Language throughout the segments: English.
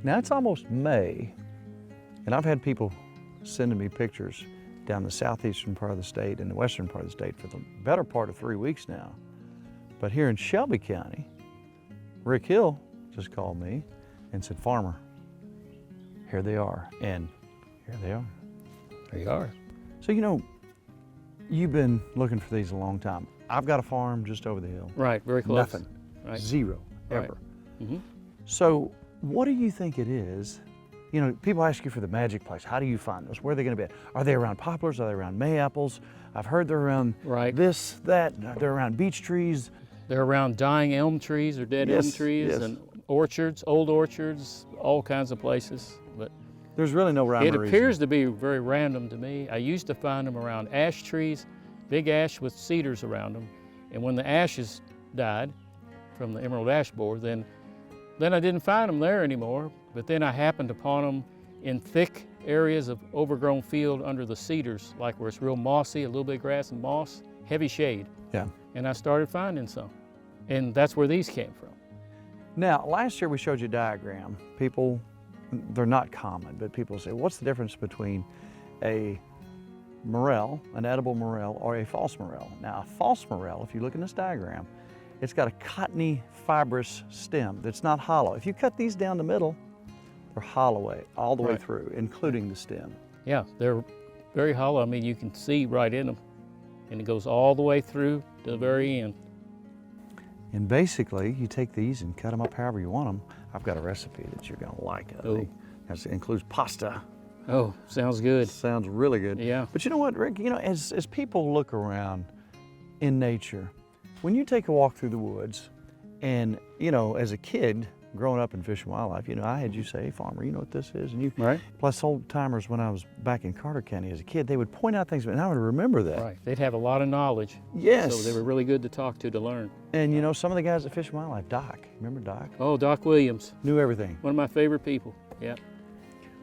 Now it's almost May, and I've had people sending me pictures down the southeastern part of the state and the western part of the state for the better part of 3 weeks now. But here in Shelby County, Rick Hill just called me and said, "Farmer, here they are," and here they are. There you are. So you know, you've been looking for these a long time. I've got a farm just over the hill. Right, very close. Nothing, Right. zero, Right. ever. Mm-hmm. So what do you think it is? You know, people ask you for the magic place. How do you find those? Where are they going to be? Are they around poplars? Are they around Mayapples? I've heard they're around this, that. They're around beech trees. They're around dying elm trees or dead elm trees and orchards, old orchards, all kinds of places. But there's really no rhyme or reason. It appears to be very random to me. I used to find them around ash trees, big ash with cedars around them. And when the ashes died from the emerald ash borer, then I didn't find them there anymore. But then I happened upon them in thick areas of overgrown field under the cedars, like where it's real mossy, a little bit of grass and moss, heavy shade. Yeah. And I started finding some. And that's where these came from. Now, last year we showed you a diagram. People, they're not common, but people say, what's the difference between a morel, an edible morel, or a false morel? Now, a false morel, if you look in this diagram, it's got a cottony, fibrous stem that's not hollow. If you cut these down the middle, they're hollow all the way through, including the stem. Yeah, they're very hollow. I mean, you can see right in them. And it goes all the way through to the very end. And basically, you take these and cut them up however you want them. I've got a recipe that you're gonna like. It includes pasta. Oh, sounds good. Sounds really good. Yeah. But you know what, Rick? You know, as people look around in nature, when you take a walk through the woods, and you know, as a kid growing up in Fish and Wildlife, you know, I had you say, "Hey, farmer, you know what this is?" And you, plus old timers when I was back in Carter County as a kid, they would point out things, and I would remember that. Right. They'd have a lot of knowledge. Yes. So they were really good to talk to learn. And you know, some of the guys at Fish and Wildlife, Doc, remember Doc? Oh, Doc Williams. Knew everything. One of my favorite people. Yeah.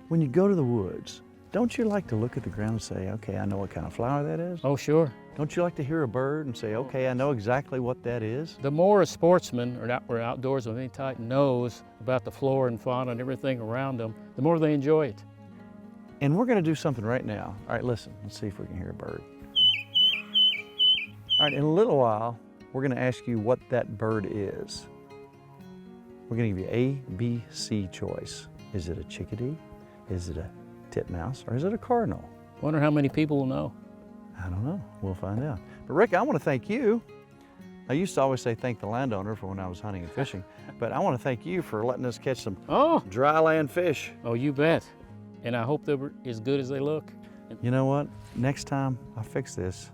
When you go to the woods, don't you like to look at the ground and say, "Okay, I know what kind of flower that is"? Oh, sure. Don't you like to hear a bird and say, "Okay, I know exactly what that is"? The more a sportsman or outdoors of any type knows about the flora and fauna and everything around them, the more they enjoy it. And we're going to do something right now. All right, listen. Let's see if we can hear a bird. All right, in a little while, we're going to ask you what that bird is. We're going to give you A, B, C choice. Is it a chickadee? Is it a titmouse? Or is it a cardinal? Wonder how many people will know. I don't know. We'll find out. But Rick, I want to thank you. I used to always say thank the landowner for when I was hunting and fishing, but I want to thank you for letting us catch some dry land fish. Oh, you bet. And I hope they're as good as they look. You know what? Next time I fix this,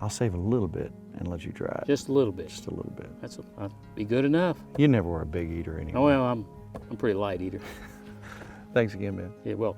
I'll save a little bit and let you try it. Just a little bit. Just a little bit. That'll be good enough. You never were a big eater anyway. Oh, well, I'm a pretty light eater. Thanks again, man. Yeah, well.